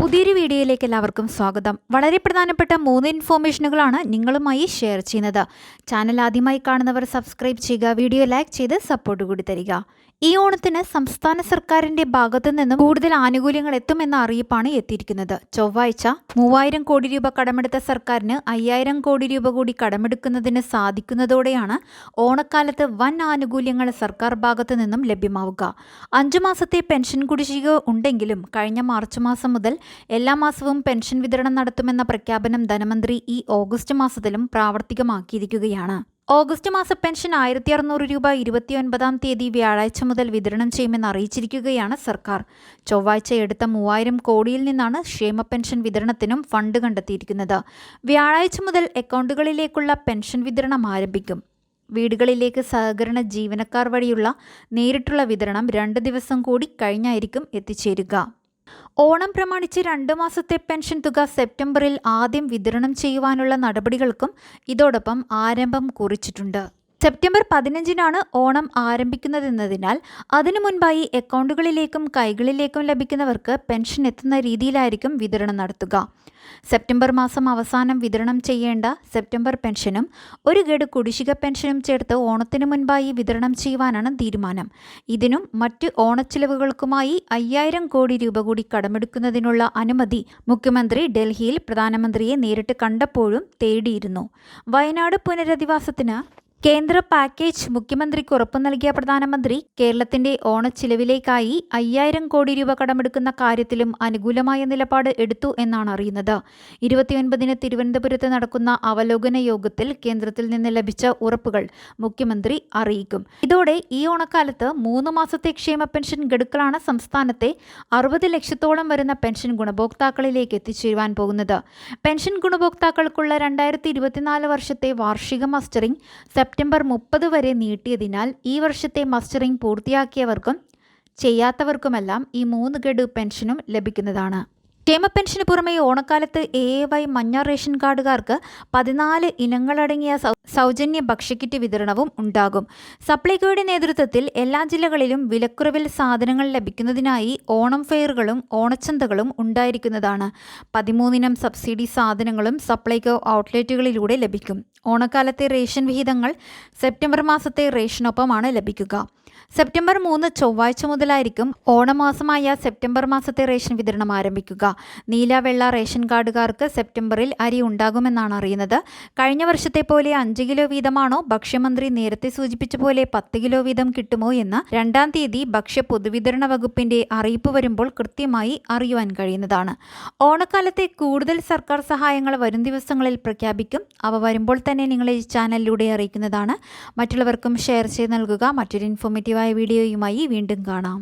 പുതിയൊരു വീഡിയോയിലേക്ക് എല്ലാവർക്കും സ്വാഗതം. വളരെ പ്രധാനപ്പെട്ട 3 ഇൻഫോർമേഷനുകളാണ് നിങ്ങളുമായി ഷെയർ ചെയ്യുന്നത്. ചാനൽ ആദ്യമായി കാണുന്നവർ സബ്സ്ക്രൈബ് ചെയ്യുക, വീഡിയോ ലൈക്ക് ചെയ്ത് സപ്പോർട്ട് കൂടി തരിക. ഈ ഓണത്തിന് സംസ്ഥാന സർക്കാരിന്റെ ഭാഗത്തു നിന്നും കൂടുതൽ ആനുകൂല്യങ്ങൾ എത്തുമെന്ന അറിയിപ്പാണ് എത്തിയിരിക്കുന്നത്. ചൊവ്വാഴ്ച 3000 കോടി രൂപ കടമെടുത്ത സർക്കാരിന് 5000 കോടി രൂപ കൂടി കടമെടുക്കുന്നതിന് സാധിക്കുന്നതോടെയാണ് ഓണക്കാലത്ത് വൻ ആനുകൂല്യങ്ങൾ സർക്കാർ ഭാഗത്തു നിന്നും ലഭ്യമാവുക. 5 മാസത്തെ പെൻഷൻ കുടിശ്ശിക ഉണ്ടെങ്കിലും കഴിഞ്ഞ മാർച്ച് മാസം മുതൽ എല്ലാ മാസവും പെൻഷൻ വിതരണം നടത്തുമെന്ന പ്രഖ്യാപനം ധനമന്ത്രി ഈ ഓഗസ്റ്റ് മാസത്തിലും പ്രാവർത്തികമാക്കിയിരിക്കുകയാണ്. ഓഗസ്റ്റ് മാസ പെൻഷൻ 1600 രൂപ 29-ാം തീയതി വ്യാഴാഴ്ച മുതൽ വിതരണം ചെയ്യുമെന്ന് അറിയിച്ചിരിക്കുകയാണ് സർക്കാർ. ചൊവ്വാഴ്ച എടുത്ത 3000 കോടിയിൽ നിന്നാണ് ക്ഷേമ പെൻഷൻ വിതരണത്തിനും ഫണ്ട് കണ്ടെത്തിയിരിക്കുന്നത്. വ്യാഴാഴ്ച മുതൽ അക്കൗണ്ടുകളിലേക്കുള്ള പെൻഷൻ വിതരണം ആരംഭിക്കും. വീടുകളിലേക്ക് സഹകരണ ജീവനക്കാർ വഴിയുള്ള നേരിട്ടുള്ള വിതരണം 2 ദിവസം കൂടി കഴിഞ്ഞായിരിക്കും എത്തിച്ചേരുക. ഓണം പ്രമാണിച്ച് 2 മാസത്തെ പെൻഷൻ തുക സെപ്റ്റംബറിൽ ആദ്യം വിതരണം ചെയ്യുവാനുള്ള നടപടികൾക്കും ഇതോടൊപ്പം ആരംഭം കുറിച്ചിട്ടുണ്ട്. സെപ്റ്റംബർ 15-നാണ് ഓണം ആരംഭിക്കുന്നതെന്നതിനാൽ അതിനു മുൻപായി അക്കൗണ്ടുകളിലേക്കും കൈകളിലേക്കും ലഭിക്കുന്നവർക്ക് പെൻഷൻ എത്തുന്ന രീതിയിലായിരിക്കും വിതരണം നടത്തുക. സെപ്റ്റംബർ മാസം അവസാനം വിതരണം ചെയ്യേണ്ട സെപ്റ്റംബർ പെൻഷനും ഒരു ഗഡു കുടിശ്ശിക പെൻഷനും ചേർത്ത് ഓണത്തിനു മുൻപായി വിതരണം ചെയ്യുവാനാണ് തീരുമാനം. ഇതിനും മറ്റ് ഓണച്ചിലവുകൾക്കുമായി 5000 കോടി രൂപ കൂടി കടമെടുക്കുന്നതിനുള്ള അനുമതി മുഖ്യമന്ത്രി ഡൽഹിയിൽ പ്രധാനമന്ത്രിയെ നേരിട്ട് കണ്ടപ്പോഴും തേടിയിരുന്നു. വയനാട് പുനരധിവാസത്തിന് കേന്ദ്ര പാക്കേജ് മുഖ്യമന്ത്രിക്ക് ഉറപ്പു നൽകിയ പ്രധാനമന്ത്രി കേരളത്തിന്റെ ഓണച്ചിലവിലേക്കായി 5000 കോടി രൂപ കടമെടുക്കുന്ന കാര്യത്തിലും അനുകൂലമായ നിലപാട് എടുത്തു എന്നാണ് അറിയുന്നത്. 29-ന് തിരുവനന്തപുരത്ത് നടക്കുന്ന അവലോകന യോഗത്തിൽ കേന്ദ്രത്തിൽ നിന്ന് ലഭിച്ച ഉറപ്പുകൾ മുഖ്യമന്ത്രി അറിയിക്കും. ഇതോടെ ഈ ഓണക്കാലത്ത് 3 മാസത്തെ ക്ഷേമ പെൻഷൻ ഗഡുക്കളാണ് സംസ്ഥാനത്തെ 60 ലക്ഷത്തോളം വരുന്ന പെൻഷൻ ഗുണഭോക്താക്കളിലേക്ക് എത്തിച്ചേരുവാൻ പോകുന്നത്. പെൻഷൻ ഗുണഭോക്താക്കൾക്കുള്ള 2024 വർഷത്തെ വാർഷിക മസ്റ്ററിംഗ് സെപ്റ്റംബർ 30 വരെ നീട്ടിയതിനാൽ ഈ വർഷത്തെ മസ്റ്ററിംഗ് പൂർത്തിയാക്കിയവർക്കും ചെയ്യാത്തവർക്കുമെല്ലാം ഈ 3 ഗഡു പെൻഷനും ലഭിക്കുന്നതാണ്. ക്ഷേമ പെൻഷന് പുറമെ ഓണക്കാലത്ത് AAY മഞ്ഞ റേഷൻ കാർഡുകാർക്ക് 14 ഇനങ്ങളടങ്ങിയ സൗജന്യ ഭക്ഷ്യക്കിറ്റ് വിതരണവും ഉണ്ടാകും. സപ്ലൈകോയുടെ നേതൃത്വത്തിൽ എല്ലാ ജില്ലകളിലും വിലക്കുറവിൽ സാധനങ്ങൾ ലഭിക്കുന്നതിനായി ഓണം ഫെയറുകളും ഓണച്ചന്തകളും ഉണ്ടായിരിക്കുന്നതാണ്. 13 ഇനം സബ്സിഡി സാധനങ്ങളും സപ്ലൈകോ ഔട്ട്ലെറ്റുകളിലൂടെ ലഭിക്കും. ഓണക്കാലത്തെ റേഷൻ വിഹിതങ്ങൾ സെപ്റ്റംബർ മാസത്തെ റേഷനൊപ്പമാണ് ലഭിക്കുക. സെപ്റ്റംബർ 3 ചൊവ്വാഴ്ച മുതലായിരിക്കും ഓണമാസമായ സെപ്റ്റംബർ മാസത്തെ റേഷൻ വിതരണം ആരംഭിക്കുക. നീല വെള്ള റേഷൻ കാർഡുകാർക്ക് സെപ്റ്റംബറിൽ അരി ഉണ്ടാകുമെന്നാണ് അറിയുന്നത്. കഴിഞ്ഞ വർഷത്തെ പോലെ 5 കിലോ വീതമാണോ, ഭക്ഷ്യമന്ത്രി നേരത്തെ സൂചിപ്പിച്ച പോലെ 10 കിലോ വീതം കിട്ടുമോ എന്ന് 2-ാം തീയതി ഭക്ഷ്യ പൊതുവിതരണ വകുപ്പിന്റെ അറിയിപ്പ് വരുമ്പോൾ കൃത്യമായി അറിയുവാൻ കഴിയുന്നതാണ്. ഓണക്കാലത്തെ കൂടുതൽ സർക്കാർ സഹായങ്ങൾ വരും ദിവസങ്ങളിൽ പ്രഖ്യാപിക്കും. അവ വരുമ്പോൾ തന്നെ നിങ്ങളെ ഈ ചാനലിലൂടെ അറിയിക്കുന്നതാണ്. മറ്റുള്ളവർക്കും ഷെയർ ചെയ്ത് നൽകുക. മറ്റൊരു ഇൻഫോർമേറ്റീവായ വീഡിയോയുമായി വീണ്ടും കാണാം.